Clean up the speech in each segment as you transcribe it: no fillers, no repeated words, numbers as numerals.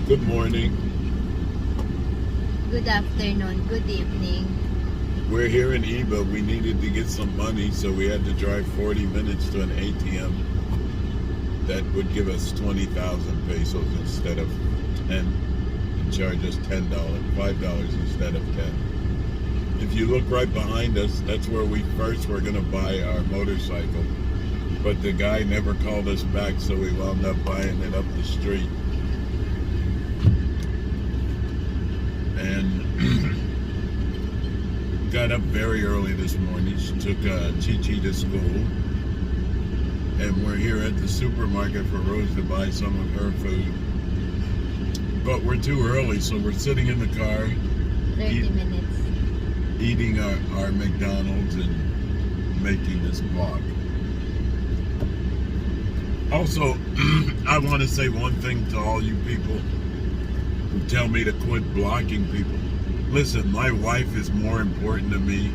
Good morning. Good afternoon, good evening. We're here in Iba. We needed to get some money, so we had to drive 40 minutes to an ATM that would give us 20,000 pesos instead of 10 and charge us $10, $5 instead of 10. If you look right behind us, that's where we first were going to buy our motorcycle. But the guy never called us back, so we wound up buying it up the street. And got up very early this morning. She took Chi-Chi to school. And we're here at the supermarket for Rose to buy some of her food. But we're too early, so we're sitting in the car 30 minutes. eating our McDonald's and making this vlog. Also, I want to say one thing to all you people who tell me to quit blocking people. Listen, my wife is more important to me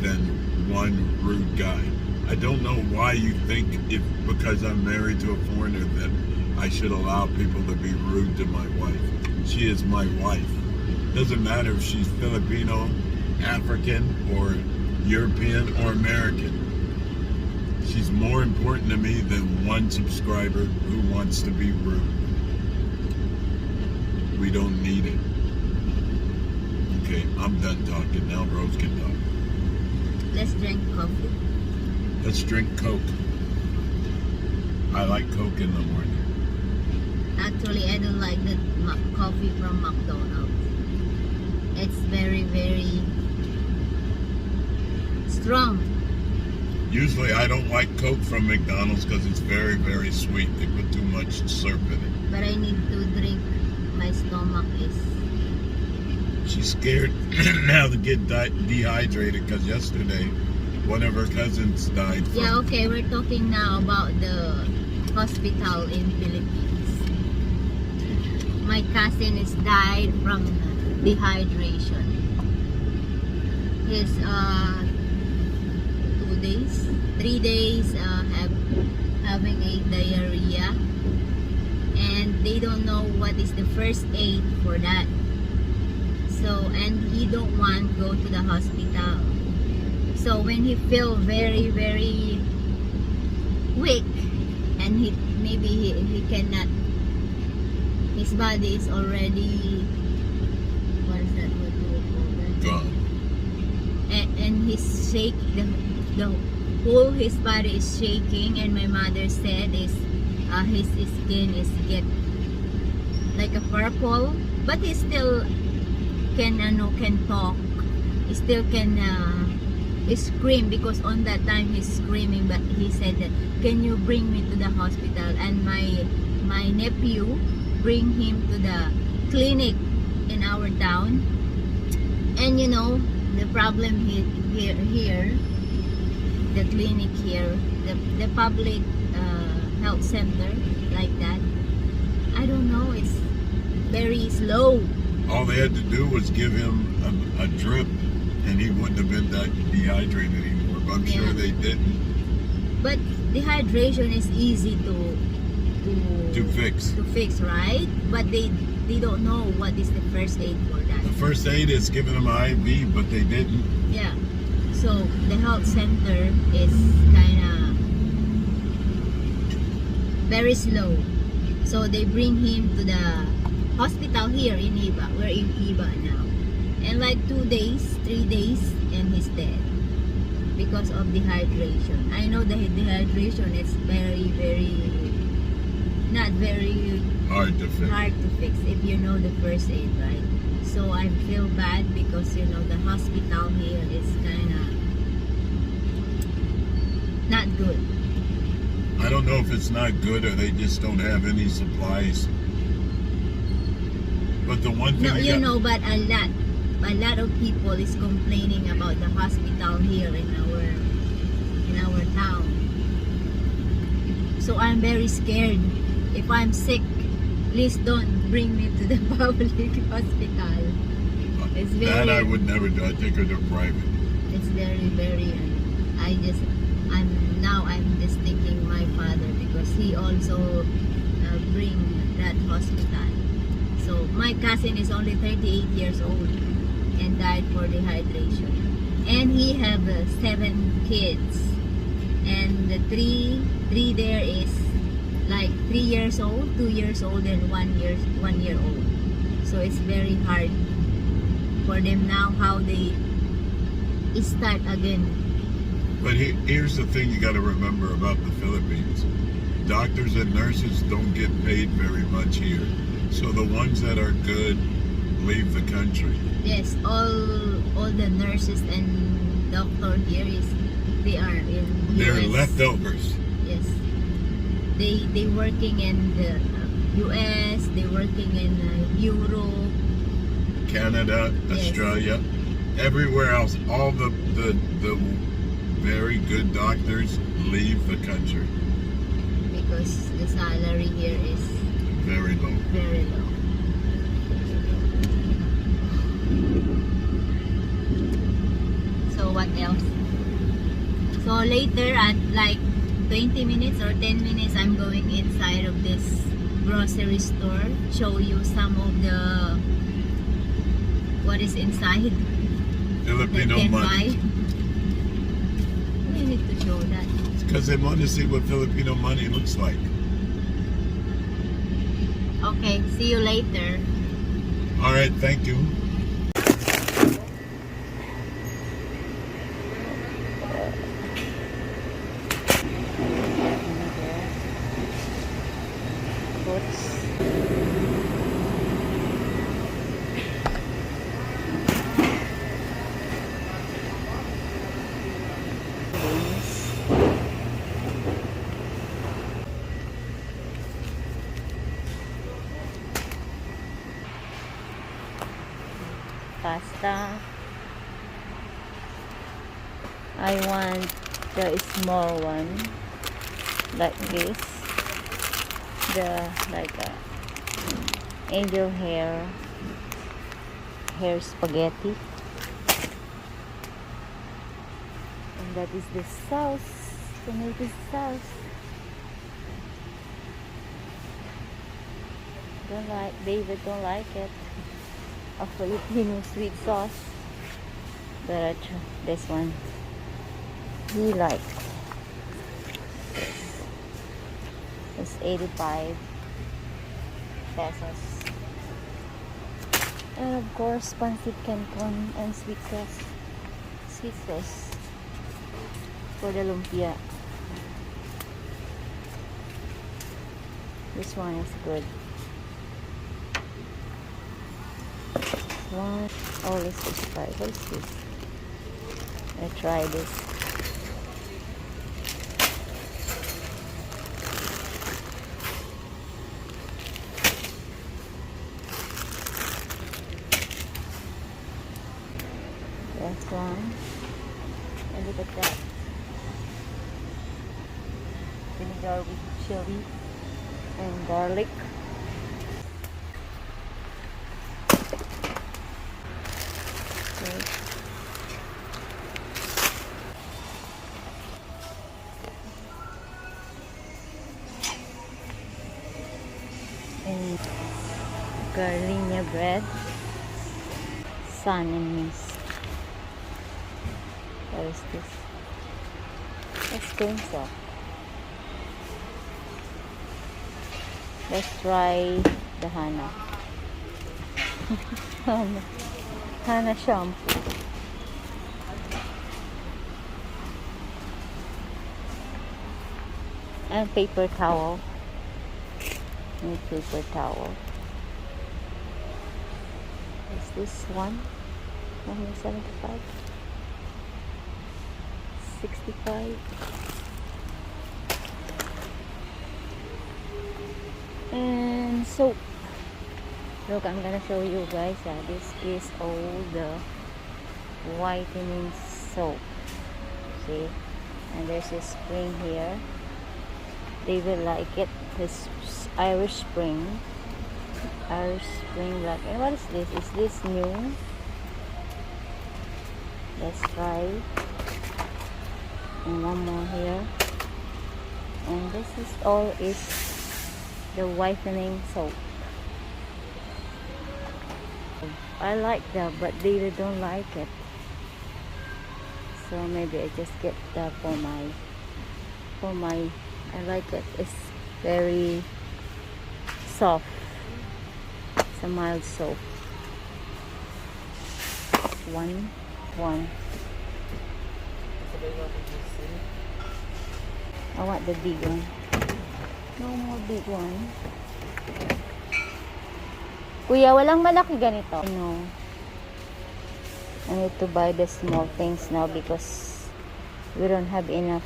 than one rude guy. I don't know why you think because I'm married to a foreigner that I should allow people to be rude to my wife. She is my wife. Doesn't matter if she's Filipino, African, or European, or American. She's more important to me than one subscriber who wants to be rude. We don't need it. Okay, I'm done talking. Now Rose can talk. Let's drink coffee. Let's drink Coke. I like Coke in the morning. Actually, I don't like the coffee from McDonald's. It's very, very strong. Usually I don't like Coke from McDonald's because it's very, very sweet. They put too much syrup in it. But I need to drink. My stomach is... She's scared now to get dehydrated because yesterday one of her cousins died. Yeah, okay, we're talking now about the hospital in Philippines. My cousin is died from dehydration. He's 3 days having a diarrhea, and they don't know what is the first aid for that. So, and he don't want to go to the hospital. So when he feel very, very weak, and he cannot, his body is already, what is that, what do you call that? Gone. And he's the whole his body is shaking, and my mother said is his skin is get like a purple, but he still can talk. He still can scream, because on that time he's screaming. But he said that, can you bring me to the hospital? And my nephew bring him to the clinic in our town. And you know the problem here, the clinic here, the public health center like that, I don't know, it's very slow. All they had to do was give him a drip and he wouldn't have been that dehydrated anymore. But I'm sure they didn't. But dehydration is easy to fix, right? But they don't know what is the first aid for that. The first aid is giving him an IV, but they didn't. Yeah. So the health center is kind of very slow. So they bring him to the hospital here in Iba. We're in Iba now. And like 2 days, 3 days, and he's dead because of dehydration. I know the dehydration is very, very not very Hard to fix if you know the first aid, right? So I feel bad because you know the hospital here is kind of not good. I don't know if it's not good or they just don't have any supplies. But the one thing No, you know, but a lot of people is complaining about the hospital here in our town. So I'm very scared. If I'm sick, please don't bring me to the public hospital. It's very, that I would never do. I'd take her to private. It's very, very. I'm just thinking my father, because he also bring that hospital. So my cousin is only 38 years old and died for dehydration. And he have 7 kids. And the three there is like 3 years old, 2 years old, and 1 year old. So it's very hard for them now how they start again. But here's the thing you got to remember about the Philippines. Doctors and nurses don't get paid very much here. So the ones that are good leave the country. Yes, all the nurses and doctor here they are in They're US. leftovers. Yes. They working in the US, they working in Europe, Canada, Yes. Australia, everywhere else. All the very good doctors leave the country. because the salary here is Very low. very low. So what else? So later at like 20 minutes or 10 minutes, I'm going inside of this grocery store, show you some of the what is inside that Filipino can money. buy. We need to show that. Because they want to see what Filipino money looks like. Okay, see you later. All right, thank you. Pasta. I want the small one, like this. The like angel hair spaghetti. And that is the sauce, tomato sauce. David don't like it. A Filipino sweet sauce, but this one he likes. It's 85 pesos, and of course pancit canton and sweet sauce for the lumpia. This one is good. What? Oh, let's just try. What is this? I try this. That's one. And look at that. Vinegar with chili and garlic. And gardenia bread, sun and mist. What is this? Let's spoon up. Let's try the Hana. Hana shampoo. And paper towel. Need paper towel. Is this one? 175? 65? And soap. Look, I'm gonna show you guys. This is all the whitening soap. See? And there's a spring here. They will like it. This Irish Spring black. And what is this? Is this new? Let's try. And one more here. And this is all is the whitening soap. I like that, but they don't like it. So maybe I just get that for my. I like it. It's very soft. It's a mild soap. One. I want the big one. No more big one. Kuya, walang malaki ganito. No. I need to buy the small things now because we don't have enough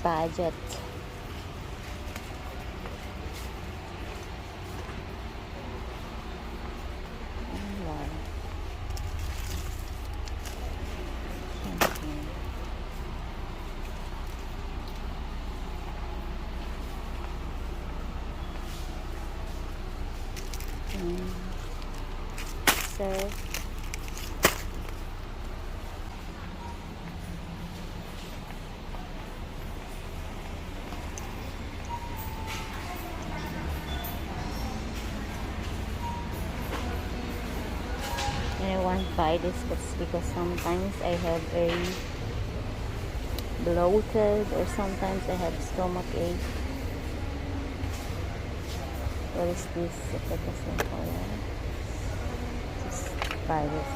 budget. So and I want to buy this because sometimes I have a bloated or sometimes I have stomach ache. What is this? Just buy this.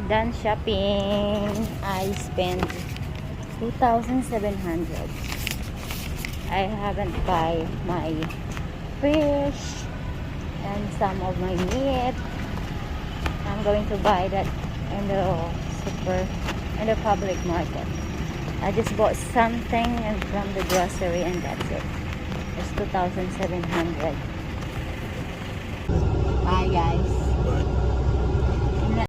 Done shopping. I spent 2,700. I haven't buy my fish and some of my meat. I'm going to buy that in the public market. I just bought something and from the grocery and that's it. It's 2,700. Bye guys.